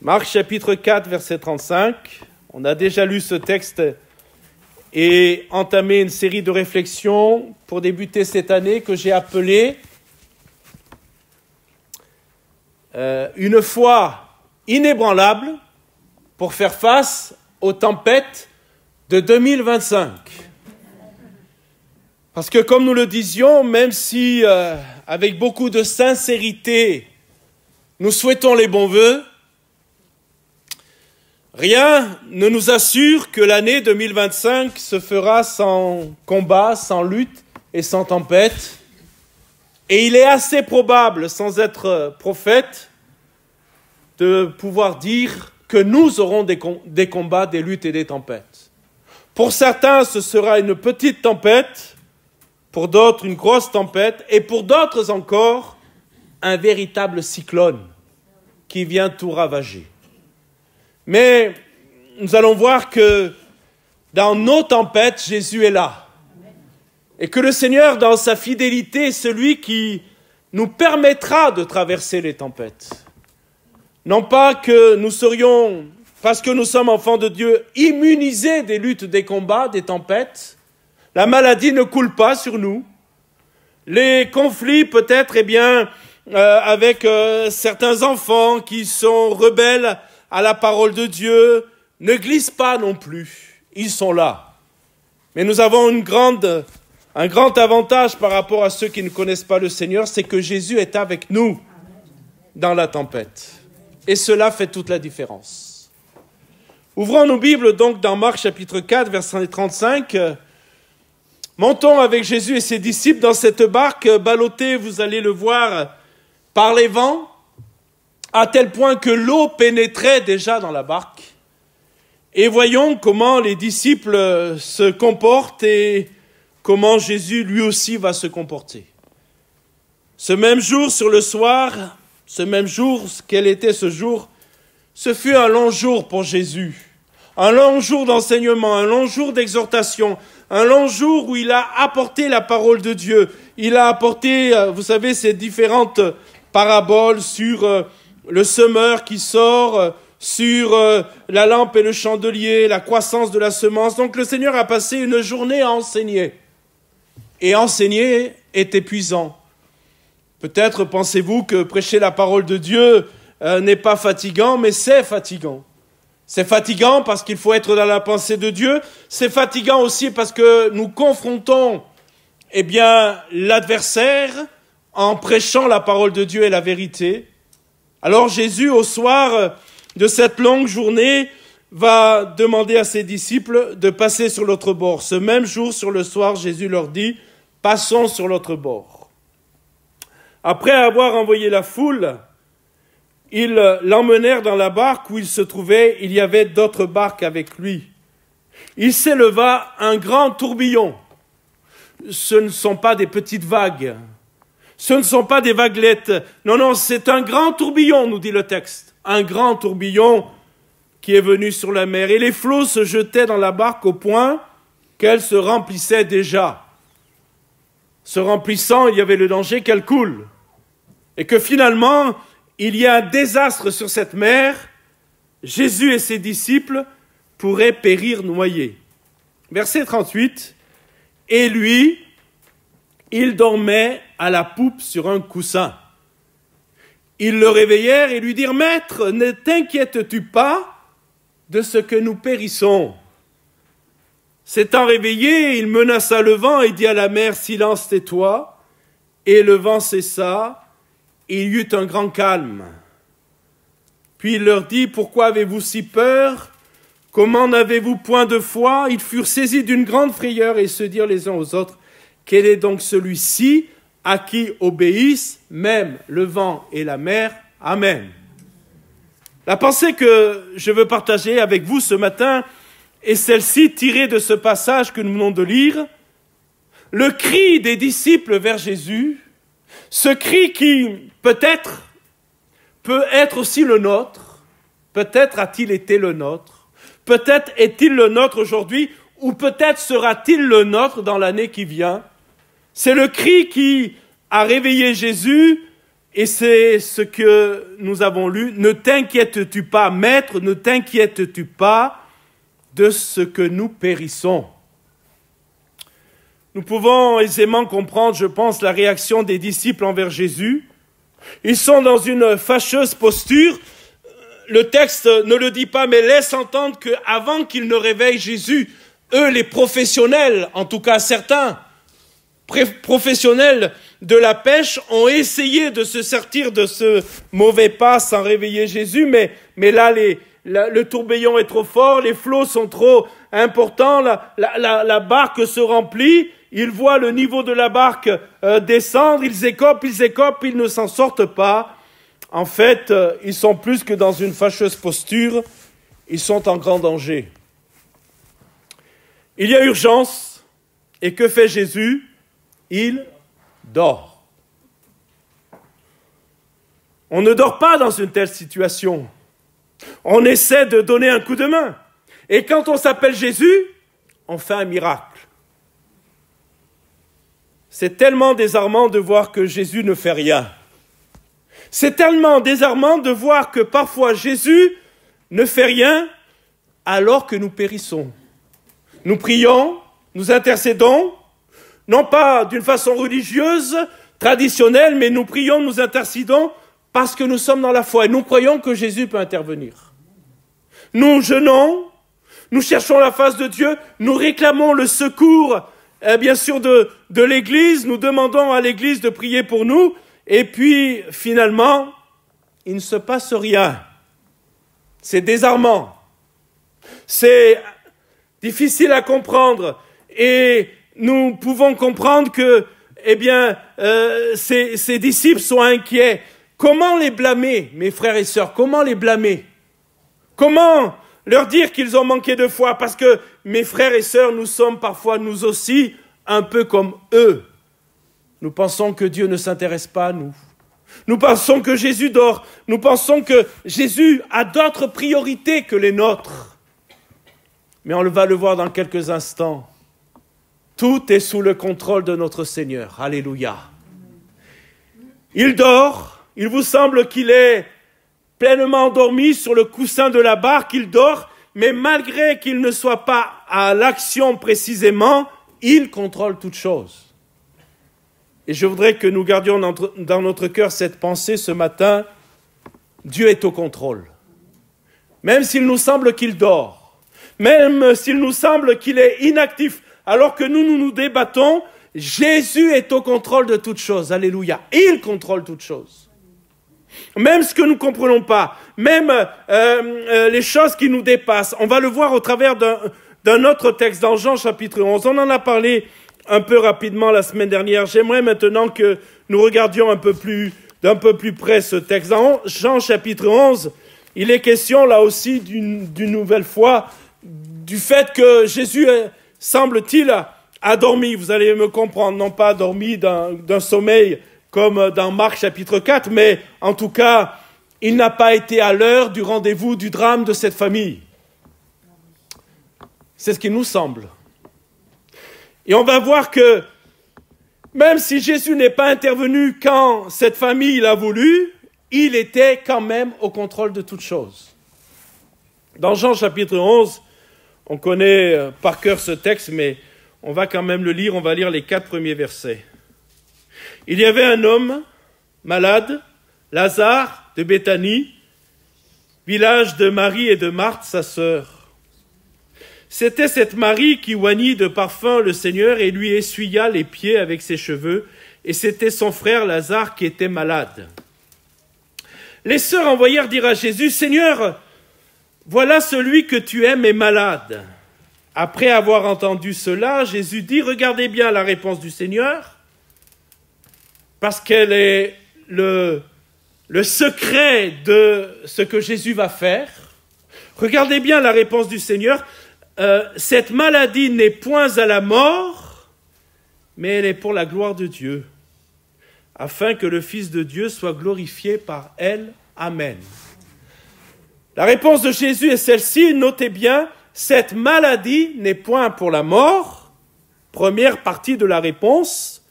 Marc chapitre 4, verset 35. On a déjà lu ce texte et entamé une série de réflexions pour débuter cette année que j'ai appelée une foi inébranlable pour faire face aux tempêtes de 2025. Parce que comme nous le disions, même si avec beaucoup de sincérité, nous souhaitons les bons vœux, rien ne nous assure que l'année 2025 se fera sans combat, sans lutte et sans tempête. Et il est assez probable, sans être prophète, de pouvoir dire que nous aurons des combats, des luttes et des tempêtes. Pour certains, ce sera une petite tempête, pour d'autres, une grosse tempête, et pour d'autres encore, un véritable cyclone qui vient tout ravager. Mais nous allons voir que dans nos tempêtes, Jésus est là. Et que le Seigneur, dans sa fidélité, est celui qui nous permettra de traverser les tempêtes. Non pas que nous serions, parce que nous sommes enfants de Dieu, immunisés des luttes, des combats, des tempêtes. La maladie ne coule pas sur nous. Les conflits, peut-être, avec certains enfants qui sont rebelles à la parole de Dieu, ne glissent pas non plus. Ils sont là. Mais nous avons un grand avantage par rapport à ceux qui ne connaissent pas le Seigneur, c'est que Jésus est avec nous dans la tempête. Et cela fait toute la différence. Ouvrons nos Bibles donc dans Marc chapitre 4, verset 35. Montons avec Jésus et ses disciples dans cette barque ballottée, vous allez le voir, par les vents, à tel point que l'eau pénétrait déjà dans la barque. Et voyons comment les disciples se comportent et comment Jésus lui aussi va se comporter. Ce même jour, sur le soir, quel était ce jour? Ce fut un long jour pour Jésus. Un long jour d'enseignement, un long jour d'exhortation, un long jour où il a apporté la parole de Dieu. Il a apporté, vous savez, ces différentes paraboles sur le semeur qui sort, sur la lampe et le chandelier, la croissance de la semence. Donc le Seigneur a passé une journée à enseigner. Et enseigner est épuisant. Peut-être pensez-vous que prêcher la parole de Dieu n'est pas fatigant, mais c'est fatigant. C'est fatigant parce qu'il faut être dans la pensée de Dieu. C'est fatigant aussi parce que nous confrontons l'adversaire en prêchant la parole de Dieu et la vérité. Alors Jésus, au soir de cette longue journée, va demander à ses disciples de passer sur l'autre bord. Ce même jour, sur le soir, Jésus leur dit « Passons sur l'autre bord ». Après avoir envoyé la foule, ils l'emmenèrent dans la barque où il se trouvait. Il y avait d'autres barques avec lui. Il s'éleva un grand tourbillon. Ce ne sont pas des petites vagues. Ce ne sont pas des vaguelettes. Non, c'est un grand tourbillon, nous dit le texte. Un grand tourbillon qui est venu sur la mer. Et les flots se jetaient dans la barque au point qu'elle se remplissait déjà. Se remplissant, il y avait le danger qu'elle coule. Et que finalement, il y a un désastre sur cette mer. Jésus et ses disciples pourraient périr noyés. Verset 38. Et lui, il dormait à la poupe sur un coussin. Ils le réveillèrent et lui dirent « Maître, ne t'inquiètes-tu pas de ce que nous périssons ?» S'étant réveillé, il menaça le vent et dit à la mer « Silence, tais-toi » et le vent cessa. Il y eut un grand calme. Puis il leur dit « Pourquoi avez-vous si peur? Comment n'avez-vous point de foi ?» Ils furent saisis d'une grande frayeur et se dirent les uns aux autres « Quel est donc celui-ci à qui obéissent même le vent et la mer? Amen. » La pensée que je veux partager avec vous ce matin est celle-ci tirée de ce passage que nous venons de lire. Le cri des disciples vers Jésus, ce cri qui peut-être peut être aussi le nôtre, peut-être a-t-il été le nôtre, peut-être est-il le nôtre aujourd'hui, ou peut-être sera-t-il le nôtre dans l'année qui vient. C'est le cri qui a réveillé Jésus Et c'est ce que nous avons lu. Ne t'inquiètes-tu pas, maître, ne t'inquiètes-tu pas de ce que nous périssons. Nous pouvons aisément comprendre, je pense, la réaction des disciples envers Jésus. Ils sont dans une fâcheuse posture. Le texte ne le dit pas, mais laisse entendre qu'avant qu'ils ne réveillent Jésus, eux, les professionnels, en tout cas certains, professionnels de la pêche, ont essayé de se sortir de ce mauvais pas sans réveiller Jésus, mais là, le tourbillon est trop fort, les flots sont trop importants, la barque se remplit, ils voient le niveau de la barque descendre, ils écopent, ils ne s'en sortent pas. En fait, ils sont plus que dans une fâcheuse posture, ils sont en grand danger. Il y a urgence, et que fait Jésus? Il dort. On ne dort pas dans une telle situation. On essaie de donner un coup de main. Et quand on s'appelle Jésus, on fait un miracle. C'est tellement désarmant de voir que Jésus ne fait rien. C'est tellement désarmant de voir que parfois Jésus ne fait rien alors que nous périssons. Nous prions, nous intercédons, non pas d'une façon religieuse, traditionnelle, mais nous prions, nous intercédons parce que nous sommes dans la foi et nous croyons que Jésus peut intervenir. Nous jeûnons, nous cherchons la face de Dieu, nous réclamons le secours, bien sûr, de l'Église, nous demandons à l'Église de prier pour nous, et puis finalement, il ne se passe rien. C'est désarmant. C'est difficile à comprendre, et nous pouvons comprendre que, ces disciples sont inquiets. Comment les blâmer, mes frères et sœurs? Comment les blâmer? Comment leur dire qu'ils ont manqué de foi? Parce que, mes frères et sœurs, nous sommes parfois, nous aussi, un peu comme eux. Nous pensons que Dieu ne s'intéresse pas à nous. Nous pensons que Jésus dort. Nous pensons que Jésus a d'autres priorités que les nôtres. Mais on va le voir dans quelques instants. Tout est sous le contrôle de notre Seigneur. Alléluia. Il dort. Il vous semble qu'il est pleinement endormi sur le coussin de la barque. Il dort. Mais malgré qu'il ne soit pas à l'action précisément, il contrôle toutes choses. Et je voudrais que nous gardions dans notre cœur cette pensée ce matin. Dieu est au contrôle. Même s'il nous semble qu'il dort, même s'il nous semble qu'il est inactif, alors que nous débattons, Jésus est au contrôle de toutes choses. Alléluia. Il contrôle toutes choses. Même ce que nous ne comprenons pas, même les choses qui nous dépassent. On va le voir au travers d'un autre texte, dans Jean chapitre 11. On en a parlé un peu rapidement la semaine dernière. J'aimerais maintenant que nous regardions d'un peu plus près ce texte. Dans Jean chapitre 11, il est question là aussi d'une nouvelle fois du fait que Jésus, semble-t-il, a dormi. Vous allez me comprendre, non pas dormi d'un sommeil comme dans Marc chapitre 4, mais en tout cas, il n'a pas été à l'heure du rendez-vous du drame de cette famille. C'est ce qui nous semble. Et on va voir que même si Jésus n'est pas intervenu quand cette famille l'a voulu, il était quand même au contrôle de toutes choses. Dans Jean chapitre 11, on connaît par cœur ce texte, mais on va quand même le lire, on va lire les 4 premiers versets. Il y avait un homme malade, Lazare de Béthanie, village de Marie et de Marthe, sa sœur. C'était cette Marie qui oignit de parfum le Seigneur et lui essuya les pieds avec ses cheveux, et c'était son frère Lazare qui était malade. Les sœurs envoyèrent dire à Jésus, « Seigneur, voilà celui que tu aimes est malade. » Après avoir entendu cela, Jésus dit, « Regardez bien la réponse du Seigneur, parce qu'elle est le secret de ce que Jésus va faire. Regardez bien la réponse du Seigneur. Cette maladie n'est point à la mort, mais elle est pour la gloire de Dieu, afin que le Fils de Dieu soit glorifié par elle. Amen. » La réponse de Jésus est celle-ci, notez bien, cette maladie n'est point pour la mort, première partie de la réponse,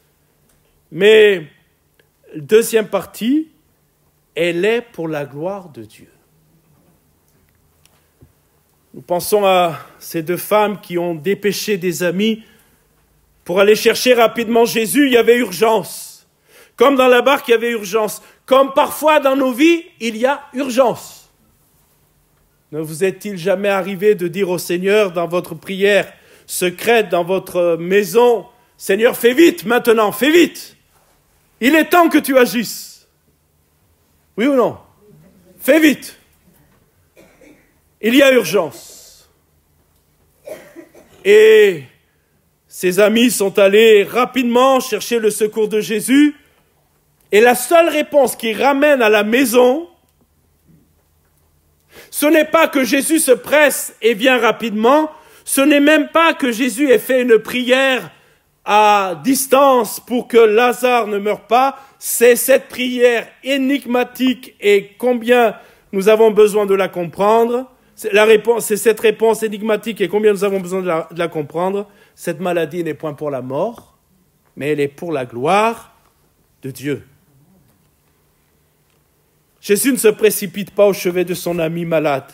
mais deuxième partie, elle est pour la gloire de Dieu. Nous pensons à ces deux femmes qui ont dépêché des amis pour aller chercher rapidement Jésus. Il y avait urgence. Comme dans la barque, il y avait urgence. Comme parfois dans nos vies, il y a urgence. Ne vous est-il jamais arrivé de dire au Seigneur dans votre prière secrète, dans votre maison, « Seigneur, fais vite maintenant, fais vite. Il est temps que tu agisses. » Oui ou non? Fais vite. Il y a urgence. Et ses amis sont allés rapidement chercher le secours de Jésus. Et la seule réponse qui ramène à la maison, ce n'est pas que Jésus se presse et vient rapidement, ce n'est même pas que Jésus ait fait une prière à distance pour que Lazare ne meure pas, c'est cette prière énigmatique et combien nous avons besoin de la comprendre. C'est cette réponse énigmatique et combien nous avons besoin de la comprendre. Cette maladie n'est point pour la mort, mais elle est pour la gloire de Dieu. Jésus ne se précipite pas au chevet de son ami malade,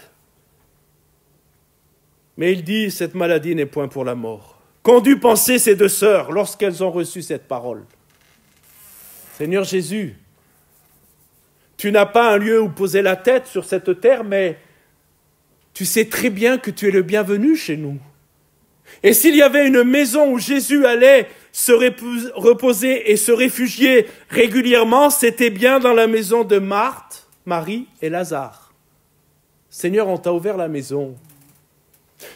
mais il dit, cette maladie n'est point pour la mort. Qu'ont dû penser ces deux sœurs lorsqu'elles ont reçu cette parole? Seigneur Jésus, tu n'as pas un lieu où poser la tête sur cette terre, mais tu sais très bien que tu es le bienvenu chez nous. Et s'il y avait une maison où Jésus allait se reposer et se réfugier régulièrement, c'était bien dans la maison de Marthe, Marie et Lazare. Seigneur, on t'a ouvert la maison.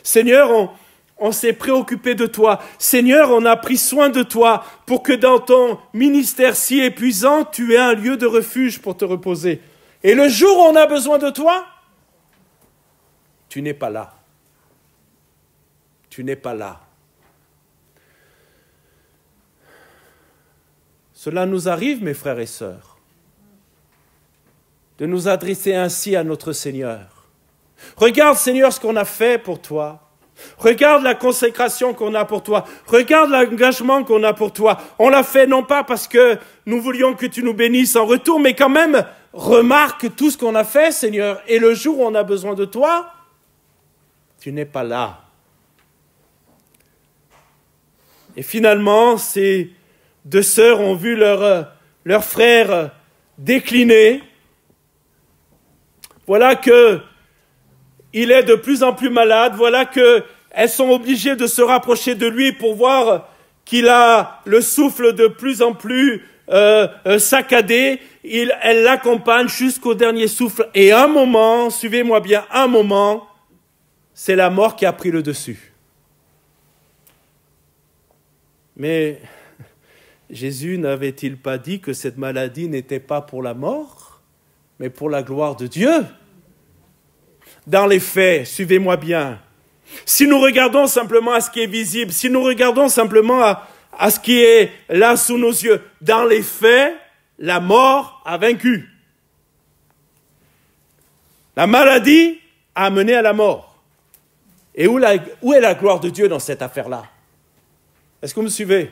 Seigneur, on s'est préoccupé de toi. Seigneur, on a pris soin de toi pour que dans ton ministère si épuisant, tu aies un lieu de refuge pour te reposer. Et le jour où on a besoin de toi, tu n'es pas là. Tu n'es pas là. Cela nous arrive, mes frères et sœurs, de nous adresser ainsi à notre Seigneur. Regarde, Seigneur, ce qu'on a fait pour toi. Regarde la consécration qu'on a pour toi. Regarde l'engagement qu'on a pour toi. On l'a fait non pas parce que nous voulions que tu nous bénisses en retour, mais quand même, remarque tout ce qu'on a fait, Seigneur. Et le jour où on a besoin de toi, tu n'es pas là. Et finalement, ces deux sœurs ont vu leur frère décliner. Voilà qu'il est de plus en plus malade. Voilà qu'elles sont obligées de se rapprocher de lui pour voir qu'il a le souffle de plus en plus saccadé. Elle l'accompagne jusqu'au dernier souffle. Et un moment, suivez-moi bien, un moment, c'est la mort qui a pris le dessus. Mais Jésus n'avait-il pas dit que cette maladie n'était pas pour la mort, mais pour la gloire de Dieu? Dans les faits, suivez-moi bien, si nous regardons simplement à ce qui est visible, si nous regardons simplement à ce qui est là sous nos yeux, dans les faits, la mort a vaincu. La maladie a mené à la mort. Et où est la gloire de Dieu dans cette affaire-là? Est-ce que vous me suivez?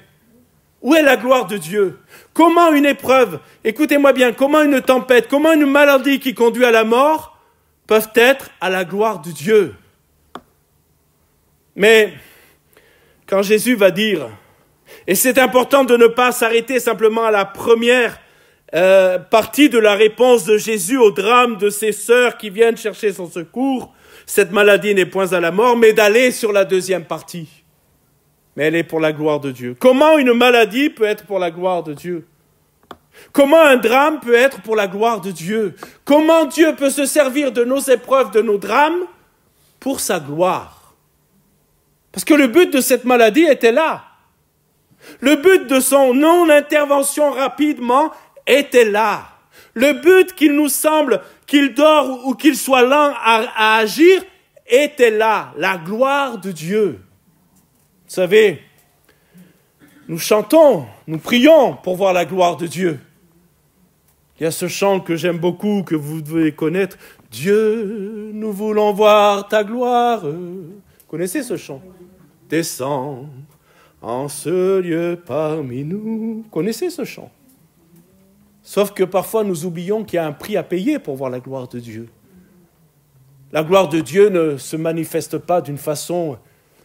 Où est la gloire de Dieu? Comment une épreuve, écoutez-moi bien, comment une tempête, comment une maladie qui conduit à la mort peuvent être à la gloire de Dieu? Mais quand Jésus va dire, et c'est important de ne pas s'arrêter simplement à la première partie de la réponse de Jésus au drame de ses sœurs qui viennent chercher son secours, cette maladie n'est point à la mort, mais d'aller sur la deuxième partie. Mais elle est pour la gloire de Dieu. Comment une maladie peut être pour la gloire de Dieu? Comment un drame peut être pour la gloire de Dieu? Comment Dieu peut se servir de nos épreuves, de nos drames, pour sa gloire? Parce que le but de cette maladie était là. Le but de son non-intervention rapidement était là. Le but qu'il nous semble qu'il dort ou qu'il soit lent à agir était là. La gloire de Dieu. Vous savez, nous chantons, nous prions pour voir la gloire de Dieu. Il y a ce chant que j'aime beaucoup, que vous devez connaître. « Dieu, nous voulons voir ta gloire. » Vous connaissez ce chant? « Descends en ce lieu parmi nous. » Vous connaissez ce chant? Sauf que parfois nous oublions qu'il y a un prix à payer pour voir la gloire de Dieu. La gloire de Dieu ne se manifeste pas d'une façon,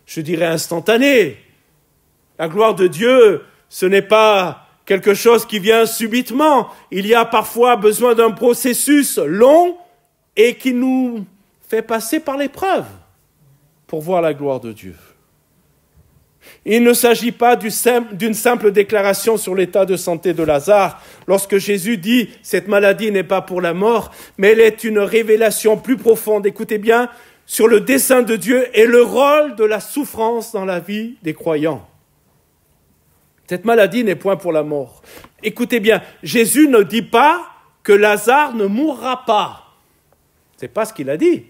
je dirais, instantanée. La gloire de Dieu, ce n'est pas quelque chose qui vient subitement. Il y a parfois besoin d'un processus long et qui nous fait passer par l'épreuve pour voir la gloire de Dieu. Il ne s'agit pas d'une simple déclaration sur l'état de santé de Lazare. Lorsque Jésus dit « cette maladie n'est pas pour la mort », mais elle est une révélation plus profonde, écoutez bien, sur le dessein de Dieu et le rôle de la souffrance dans la vie des croyants. Cette maladie n'est point pour la mort. Écoutez bien, Jésus ne dit pas que Lazare ne mourra pas. Ce n'est pas ce qu'il a dit.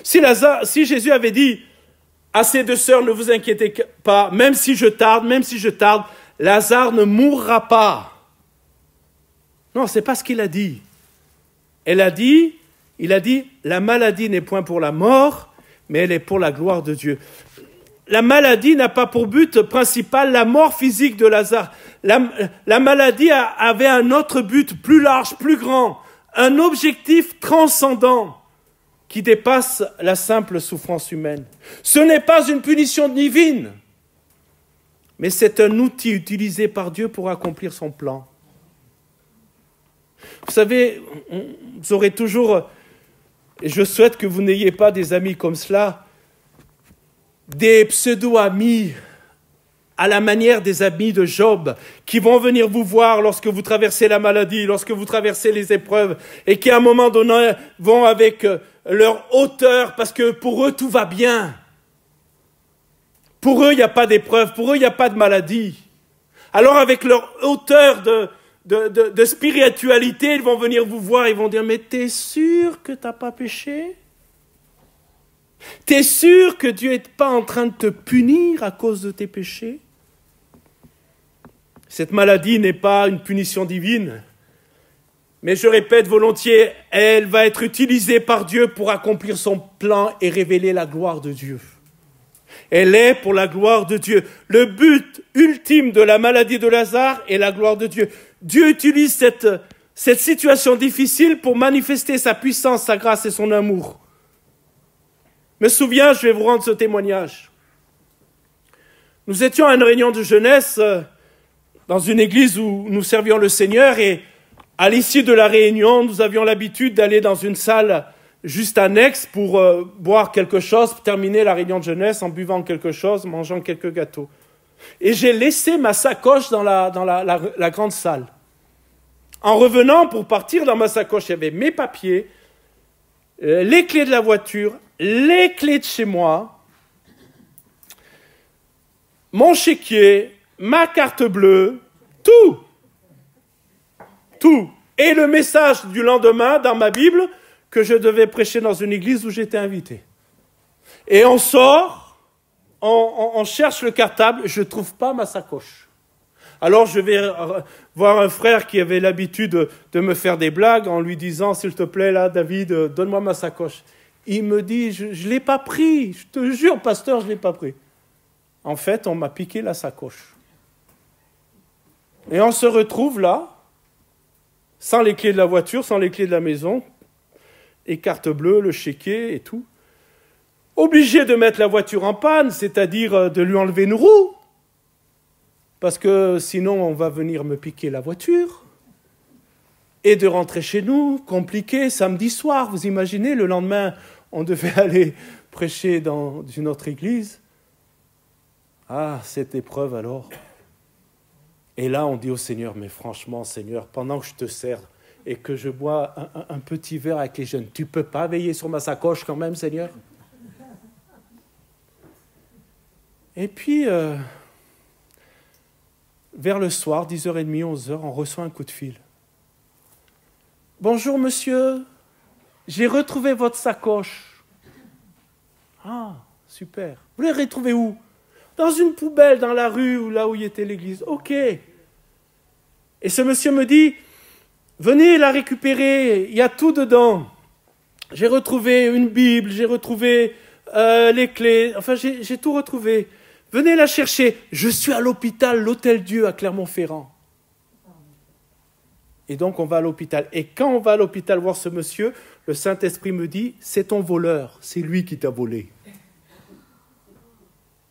Si Jésus avait dit à ses deux sœurs, ne vous inquiétez pas, même si je tarde, Lazare ne mourra pas. Non, ce n'est pas ce qu'il a dit. Il a dit, la maladie n'est point pour la mort, mais elle est pour la gloire de Dieu. La maladie n'a pas pour but principal la mort physique de Lazare. La maladie avait un autre but plus large, plus grand, un objectif transcendant qui dépasse la simple souffrance humaine. Ce n'est pas une punition divine, mais c'est un outil utilisé par Dieu pour accomplir son plan. Vous savez, vous aurez toujours, et je souhaite que vous n'ayez pas des amis comme cela, des pseudo-amis à la manière des amis de Job, qui vont venir vous voir lorsque vous traversez la maladie, lorsque vous traversez les épreuves, et qui à un moment donné vont avec leur hauteur, parce que pour eux tout va bien. Pour eux il n'y a pas d'épreuve, pour eux il n'y a pas de maladie. Alors avec leur hauteur de spiritualité, ils vont venir vous voir, ils vont dire « Mais t'es sûr que t'as pas péché ? T'es sûr que Dieu n'est pas en train de te punir à cause de tes péchés ? » Cette maladie n'est pas une punition divine, mais je répète volontiers, elle va être utilisée par Dieu pour accomplir son plan et révéler la gloire de Dieu. Elle est pour la gloire de Dieu. Le but ultime de la maladie de Lazare est la gloire de Dieu. Dieu utilise cette situation difficile pour manifester sa puissance, sa grâce et son amour. Je me souviens, je vais vous rendre ce témoignage. Nous étions à une réunion de jeunesse dans une église où nous servions le Seigneur et à l'issue de la réunion, nous avions l'habitude d'aller dans une salle juste annexe pour boire quelque chose, pour terminer la réunion de jeunesse en buvant quelque chose, mangeant quelques gâteaux. Et j'ai laissé ma sacoche dans la grande salle. En revenant pour partir dans ma sacoche, il y avait mes papiers, les clés de la voiture, les clés de chez moi, mon chéquier, ma carte bleue, tout. Et le message du lendemain dans ma Bible que je devais prêcher dans une église où j'étais invité. Et on sort, on cherche le cartable, je ne trouve pas ma sacoche. Alors je vais voir un frère qui avait l'habitude de me faire des blagues en lui disant « S'il te plaît, là, David, donne-moi ma sacoche. » Il me dit « Je ne l'ai pas pris, je te jure, pasteur, je ne l'ai pas pris. » En fait, on m'a piqué la sacoche. Et on se retrouve là, sans les clés de la voiture, sans les clés de la maison, et carte bleue, le chéquier et tout. Obligé de mettre la voiture en panne, c'est-à-dire de lui enlever une roue. Parce que sinon, on va venir me piquer la voiture. Et de rentrer chez nous, compliqué, samedi soir. Vous imaginez, le lendemain, on devait aller prêcher dans une autre église. Ah, cette épreuve alors. Et là, on dit au Seigneur, mais franchement, Seigneur, pendant que je te sers et que je bois un petit verre avec les jeunes, tu ne peux pas veiller sur ma sacoche quand même, Seigneur? Et puis, vers le soir, 10h30, 11h, on reçoit un coup de fil. « Bonjour, monsieur, j'ai retrouvé votre sacoche. »« Ah, super. Vous l'avez retrouvée où ?»« Dans une poubelle, dans la rue, ou là où il était l'église. »« Ok. » Et ce monsieur me dit, « Venez la récupérer, il y a tout dedans. J'ai retrouvé une Bible, j'ai retrouvé les clés, enfin j'ai tout retrouvé. Venez la chercher. Je suis à l'hôpital, l'Hôtel Dieu à Clermont-Ferrand. » Et donc, on va à l'hôpital. Et quand on va à l'hôpital voir ce monsieur, le Saint-Esprit me dit, c'est ton voleur, c'est lui qui t'a volé.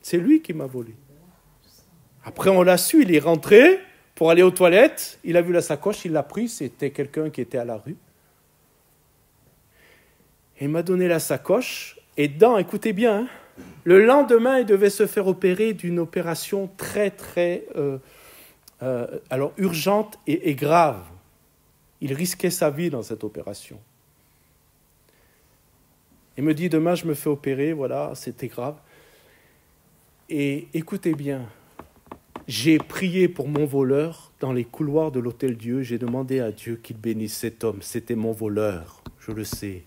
C'est lui qui m'a volé. Après, on l'a su, il est rentré pour aller aux toilettes, il a vu la sacoche, il l'a pris, c'était quelqu'un qui était à la rue. Et il m'a donné la sacoche, et dedans, écoutez bien, hein, le lendemain, il devait se faire opérer d'une opération très, alors urgente et grave. Il risquait sa vie dans cette opération. Il me dit, demain, je me fais opérer, voilà, c'était grave. Et écoutez bien, j'ai prié pour mon voleur dans les couloirs de l'Hôtel Dieu. J'ai demandé à Dieu qu'il bénisse cet homme. C'était mon voleur, je le sais.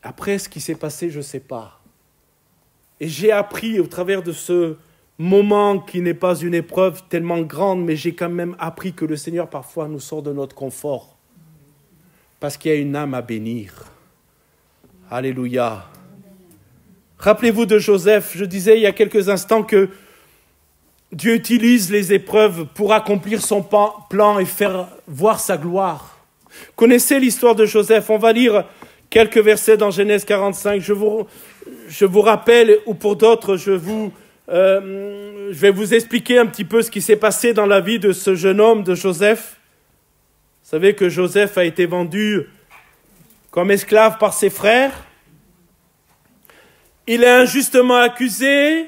Après, ce qui s'est passé, je ne sais pas. Et j'ai appris au travers de ce moment qui n'est pas une épreuve tellement grande, mais j'ai quand même appris que le Seigneur parfois nous sort de notre confort. Parce qu'il y a une âme à bénir. Alléluia. Rappelez-vous de Joseph, je disais il y a quelques instants que Dieu utilise les épreuves pour accomplir son plan et faire voir sa gloire. Connaissez l'histoire de Joseph, on va lire quelques versets dans Genèse 45. Je vous rappelle, ou pour d'autres, je vais vous expliquer un petit peu ce qui s'est passé dans la vie de ce jeune homme, de Joseph. Vous savez que Joseph a été vendu comme esclave par ses frères. Il est injustement accusé,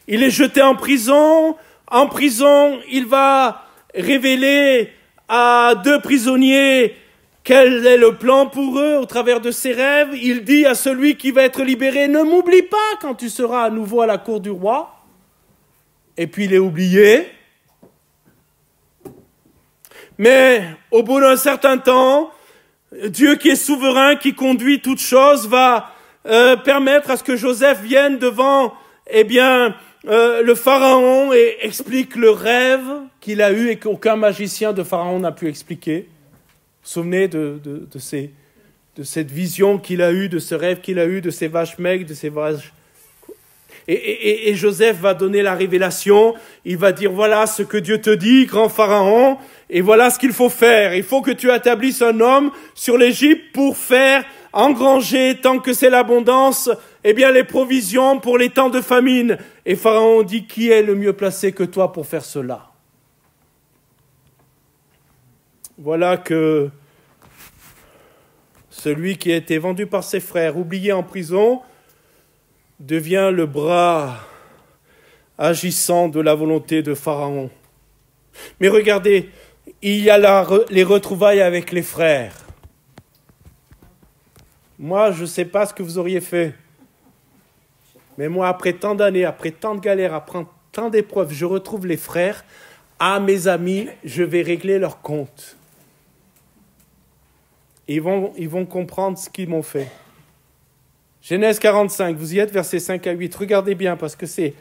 il est jeté en prison. En prison, il va révéler à 2 prisonniers quel est le plan pour eux au travers de ses rêves. Il dit à celui qui va être libéré, ne m'oublie pas quand tu seras à nouveau à la cour du roi. Et puis il est oublié. Mais au bout d'un certain temps, Dieu qui est souverain, qui conduit toutes choses, va permettre à ce que Joseph vienne devant le Pharaon et explique le rêve qu'il a eu et qu'aucun magicien de Pharaon n'a pu expliquer. Vous vous souvenez de cette vision qu'il a eue, de ce rêve qu'il a eu, de ces vaches maigres, de ces vaches... Et Joseph va donner la révélation, il va dire, voilà ce que Dieu te dit, grand Pharaon, et voilà ce qu'il faut faire. Il faut que tu établisses un homme sur l'Égypte pour faire engranger, tant que c'est l'abondance, les provisions pour les temps de famine. Et Pharaon dit, qui est le mieux placé que toi pour faire cela? Voilà que celui qui a été vendu par ses frères, oublié en prison, devient le bras agissant de la volonté de Pharaon. Mais regardez, il y a les retrouvailles avec les frères. Moi, je ne sais pas ce que vous auriez fait. Mais moi, après tant d'années, après tant de galères, après tant d'épreuves, je retrouve les frères. Ah, mes amis, je vais régler leur compte. Ils vont comprendre ce qu'ils m'ont fait. Genèse 45, vous y êtes, versets 5 à 8. Regardez bien, parce que c'est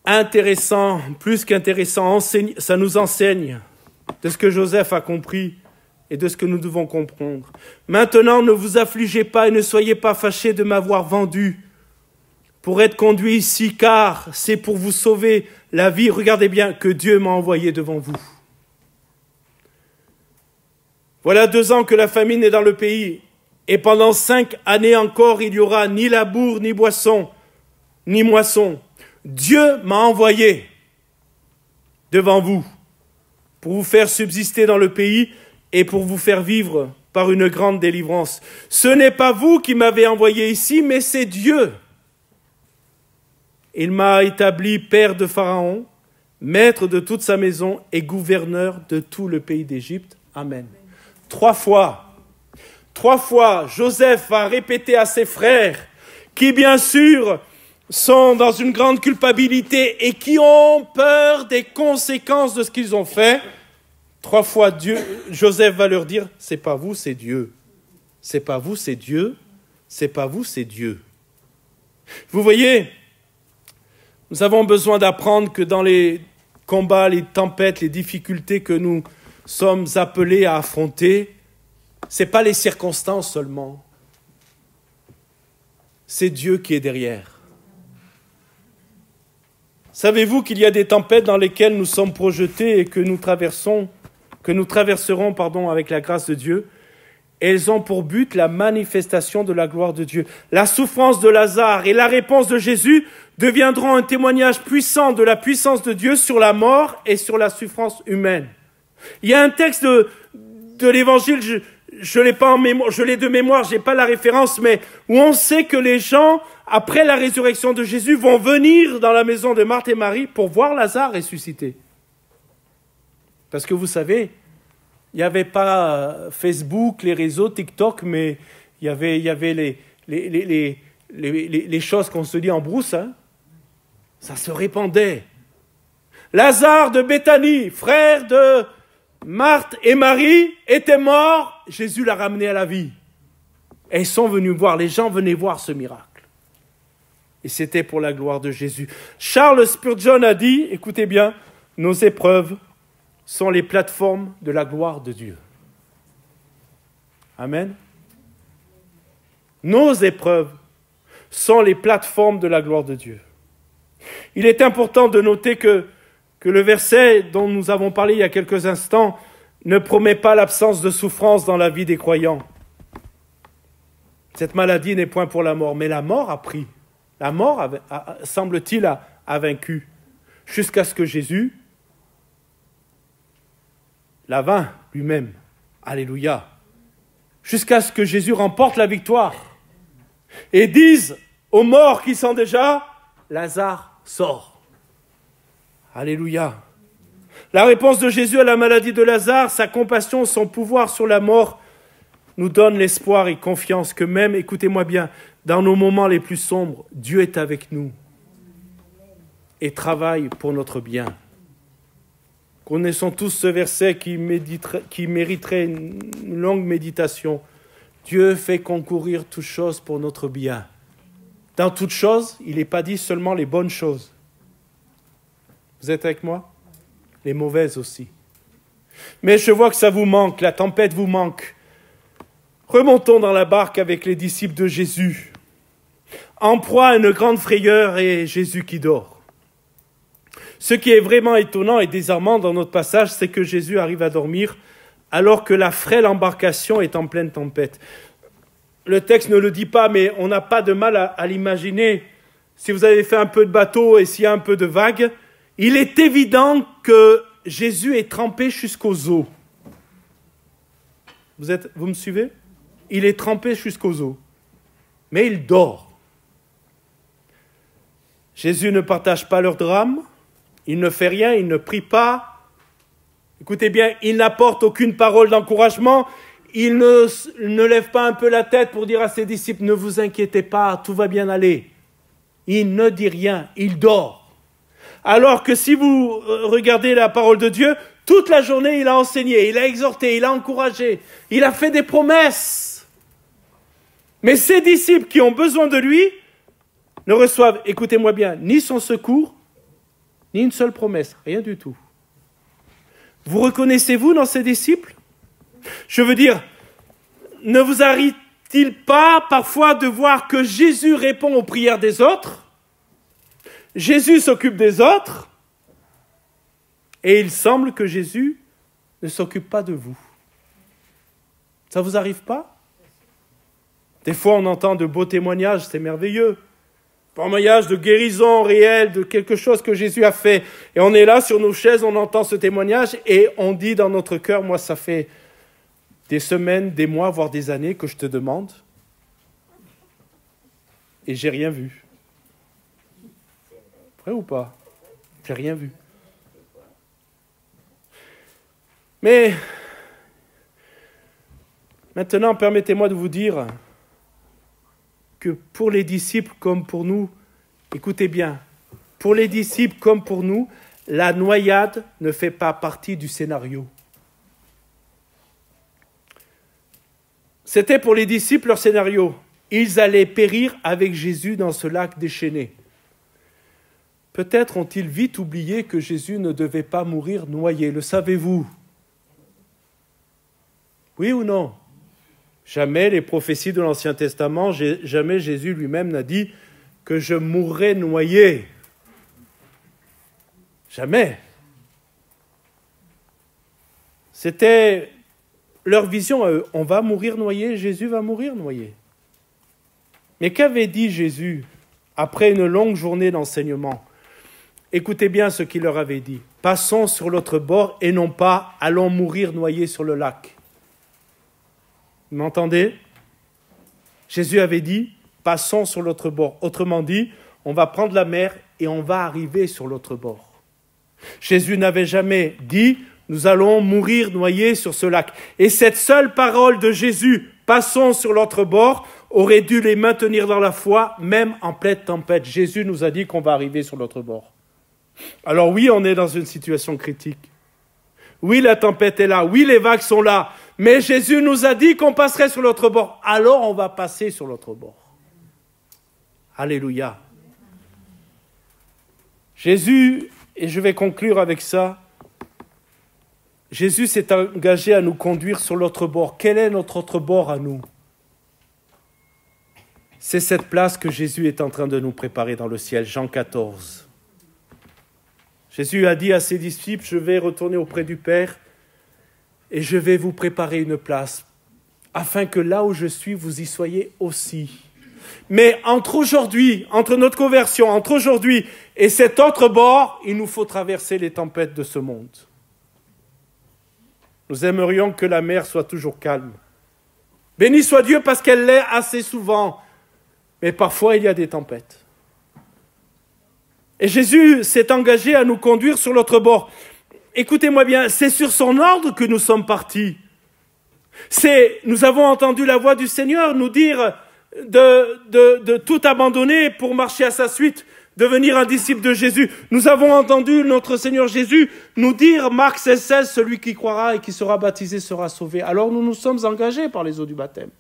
intéressant, plus qu'intéressant. Ça nous enseigne de ce que Joseph a compris et de ce que nous devons comprendre. Maintenant, ne vous affligez pas et ne soyez pas fâchés de m'avoir vendu pour être conduit ici, car c'est pour vous sauver la vie. Regardez bien que Dieu m'a envoyé devant vous. Voilà 2 ans que la famine est dans le pays. Et pendant 5 années encore, il n'y aura ni labour, ni boisson, ni moisson. Dieu m'a envoyé devant vous pour vous faire subsister dans le pays et pour vous faire vivre par une grande délivrance. Ce n'est pas vous qui m'avez envoyé ici, mais c'est Dieu. Il m'a établi père de Pharaon, maître de toute sa maison et gouverneur de tout le pays d'Égypte. Amen. 3 fois, Joseph va répéter à ses frères, qui bien sûr sont dans une grande culpabilité et qui ont peur des conséquences de ce qu'ils ont fait. 3 fois, Joseph va leur dire, c'est pas vous, c'est Dieu. C'est pas vous, c'est Dieu. C'est pas vous, c'est Dieu. Vous voyez, nous avons besoin d'apprendre que dans les combats, les tempêtes, les difficultés que nous sommes appelés à affronter, ce n'est pas les circonstances seulement. C'est Dieu qui est derrière. Savez-vous qu'il y a des tempêtes dans lesquelles nous sommes projetés et que nous traverserons avec la grâce de Dieu? Elles ont pour but la manifestation de la gloire de Dieu. La souffrance de Lazare et la réponse de Jésus deviendront un témoignage puissant de la puissance de Dieu sur la mort et sur la souffrance humaine. Il y a un texte de l'Évangile, je l'ai pas en mémoire, je l'ai de mémoire, j'ai pas la référence, mais où on sait que les gens, après la résurrection de Jésus, vont venir dans la maison de Marthe et Marie pour voir Lazare ressuscité. Parce que vous savez, il n'y avait pas Facebook, les réseaux, TikTok, mais il y avait les choses qu'on se dit en brousse. Hein. Ça se répandait. Lazare de Béthanie, frère de Marthe et Marie, était mort. Jésus l'a ramené à la vie. Et ils sont venus voir, les gens venaient voir ce miracle. Et c'était pour la gloire de Jésus. Charles Spurgeon a dit, écoutez bien, nos épreuves sont les plateformes de la gloire de Dieu. Amen. Nos épreuves sont les plateformes de la gloire de Dieu. Il est important de noter que le verset dont nous avons parlé il y a quelques instants ne promet pas l'absence de souffrance dans la vie des croyants. Cette maladie n'est point pour la mort, mais la mort a pris. La mort, semble-t-il, a vaincu, jusqu'à ce que Jésus la vainc lui-même. Alléluia. Jusqu'à ce que Jésus remporte la victoire et dise aux morts qui sont déjà, Lazare sort. Alléluia. La réponse de Jésus à la maladie de Lazare, sa compassion, son pouvoir sur la mort, nous donne l'espoir et confiance que même, écoutez-moi bien, dans nos moments les plus sombres, Dieu est avec nous et travaille pour notre bien. Connaissons tous ce verset qui mériterait une longue méditation. Dieu fait concourir toutes choses pour notre bien. Dans toutes choses, il n'est pas dit seulement les bonnes choses. Vous êtes avec moi? Les mauvaises aussi. Mais je vois que ça vous manque, la tempête vous manque. Remontons dans la barque avec les disciples de Jésus. En proie à une grande frayeur et Jésus qui dort. Ce qui est vraiment étonnant et désarmant dans notre passage, c'est que Jésus arrive à dormir alors que la frêle embarcation est en pleine tempête. Le texte ne le dit pas, mais on n'a pas de mal à l'imaginer. Si vous avez fait un peu de bateau et s'il y a un peu de vagues, il est évident que Jésus est trempé jusqu'aux os. Vous me suivez? Il est trempé jusqu'aux os. Mais il dort. Jésus ne partage pas leur drame. Il ne fait rien, il ne prie pas. Écoutez bien, il n'apporte aucune parole d'encouragement. Il ne lève pas un peu la tête pour dire à ses disciples, ne vous inquiétez pas, tout va bien aller. Il ne dit rien, il dort. Alors que si vous regardez la parole de Dieu, toute la journée il a enseigné, il a exhorté, il a encouragé, il a fait des promesses. Mais ses disciples qui ont besoin de lui ne reçoivent, écoutez-moi bien, ni son secours, ni une seule promesse, rien du tout. Vous reconnaissez-vous dans ces disciples? Je veux dire, ne vous arrive-t-il pas parfois de voir que Jésus répond aux prières des autres? Jésus s'occupe des autres, et il semble que Jésus ne s'occupe pas de vous. Ça ne vous arrive pas? Des fois, on entend de beaux témoignages, c'est merveilleux. Témoignage de guérison réelle, de quelque chose que Jésus a fait. Et on est là sur nos chaises, on entend ce témoignage et on dit dans notre cœur, moi ça fait des semaines, des mois, voire des années que je te demande et j'ai rien vu. Vrai ou pas? J'ai rien vu. Mais maintenant, permettez-moi de vous dire que pour les disciples comme pour nous, écoutez bien, pour les disciples comme pour nous, la noyade ne fait pas partie du scénario. C'était pour les disciples leur scénario. Ils allaient périr avec Jésus dans ce lac déchaîné. Peut-être ont-ils vite oublié que Jésus ne devait pas mourir noyé. Le savez-vous? Oui ou non? Jamais les prophéties de l'Ancien Testament, jamais Jésus lui-même n'a dit que je mourrai noyé. Jamais. C'était leur vision à eux. On va mourir noyé, Jésus va mourir noyé. Mais qu'avait dit Jésus après une longue journée d'enseignement? Écoutez bien ce qu'il leur avait dit. Passons sur l'autre bord et non pas allons mourir noyés sur le lac. Vous m'entendez? Jésus avait dit, passons sur l'autre bord. Autrement dit, on va prendre la mer et on va arriver sur l'autre bord. Jésus n'avait jamais dit, nous allons mourir noyés sur ce lac. Et cette seule parole de Jésus, passons sur l'autre bord, aurait dû les maintenir dans la foi, même en pleine tempête. Jésus nous a dit qu'on va arriver sur l'autre bord. Alors oui, on est dans une situation critique. Oui, la tempête est là. Oui, les vagues sont là. Mais Jésus nous a dit qu'on passerait sur l'autre bord. Alors on va passer sur l'autre bord. Alléluia. Jésus, et je vais conclure avec ça, Jésus s'est engagé à nous conduire sur l'autre bord. Quel est notre autre bord à nous? C'est cette place que Jésus est en train de nous préparer dans le ciel. Jean 14. Jésus a dit à ses disciples, je vais retourner auprès du Père et je vais vous préparer une place, afin que là où je suis, vous y soyez aussi. Mais entre notre conversion, entre aujourd'hui et cet autre bord, il nous faut traverser les tempêtes de ce monde. Nous aimerions que la mer soit toujours calme. Béni soit Dieu parce qu'elle l'est assez souvent, mais parfois il y a des tempêtes. Et Jésus s'est engagé à nous conduire sur l'autre bord. Écoutez-moi bien, c'est sur son ordre que nous sommes partis. Nous avons entendu la voix du Seigneur nous dire de tout abandonner pour marcher à sa suite, devenir un disciple de Jésus. Nous avons entendu notre Seigneur Jésus nous dire, Marc 16, celui qui croira et qui sera baptisé sera sauvé. Alors nous nous sommes engagés par les eaux du baptême.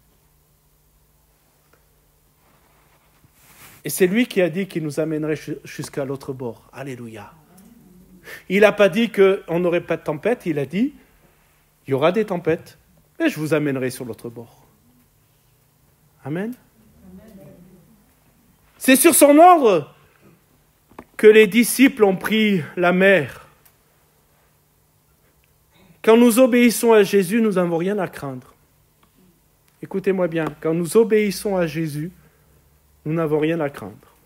Et c'est lui qui a dit qu'il nous amènerait jusqu'à l'autre bord. Alléluia. Il n'a pas dit qu'on n'aurait pas de tempête, il a dit, il y aura des tempêtes, mais je vous amènerai sur l'autre bord. Amen. C'est sur son ordre que les disciples ont pris la mer. Quand nous obéissons à Jésus, nous n'avons rien à craindre. Écoutez-moi bien, quand nous obéissons à Jésus, nous n'avons rien à craindre.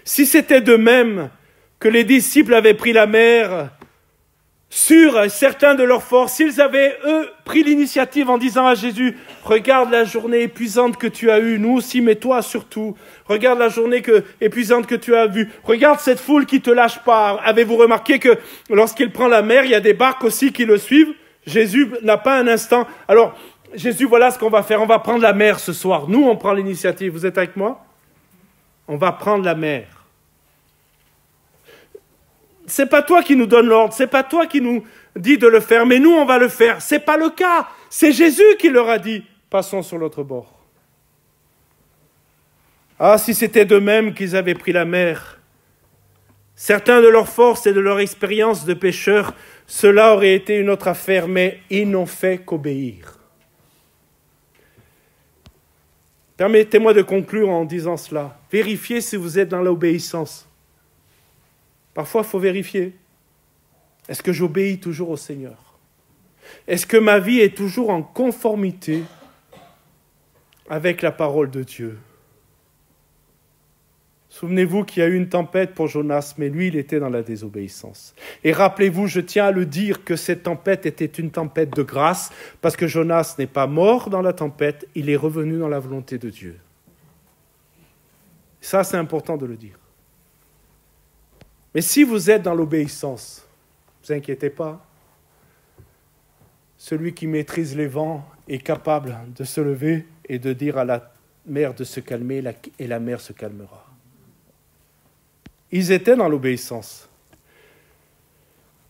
Si c'était de même que les disciples avaient pris la mer sur certains de leurs forces, s'ils avaient, eux, pris l'initiative en disant à Jésus, regarde la journée épuisante que tu as eue, nous aussi, mais toi surtout, regarde la journée épuisante que tu as vue, regarde cette foule qui ne te lâche pas. Avez-vous remarqué que lorsqu'il prend la mer, il y a des barques aussi qui le suivent? Jésus n'a pas un instant. Alors, Jésus, voilà ce qu'on va faire. On va prendre la mer ce soir. Nous, on prend l'initiative. Vous êtes avec moi? On va prendre la mer. C'est pas toi qui nous donne l'ordre. C'est pas toi qui nous dit de le faire. Mais nous, on va le faire. C'est pas le cas. C'est Jésus qui leur a dit, passons sur l'autre bord. Ah, si c'était d'eux-mêmes qu'ils avaient pris la mer. Certains de leur force et de leur expérience de pêcheurs, cela aurait été une autre affaire, mais ils n'ont fait qu'obéir. Permettez-moi de conclure en disant cela. Vérifiez si vous êtes dans l'obéissance. Parfois, il faut vérifier. Est-ce que j'obéis toujours au Seigneur? Est-ce que ma vie est toujours en conformité avec la parole de Dieu? Souvenez-vous qu'il y a eu une tempête pour Jonas, mais lui, il était dans la désobéissance. Et rappelez-vous, je tiens à le dire, que cette tempête était une tempête de grâce, parce que Jonas n'est pas mort dans la tempête, il est revenu dans la volonté de Dieu. Ça, c'est important de le dire. Mais si vous êtes dans l'obéissance, ne vous inquiétez pas, celui qui maîtrise les vents est capable de se lever et de dire à la mer de se calmer, et la mer se calmera. Ils étaient dans l'obéissance.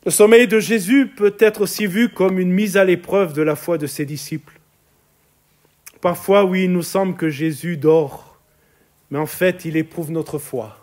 Le sommeil de Jésus peut être aussi vu comme une mise à l'épreuve de la foi de ses disciples. Parfois, oui, il nous semble que Jésus dort, mais en fait, il éprouve notre foi.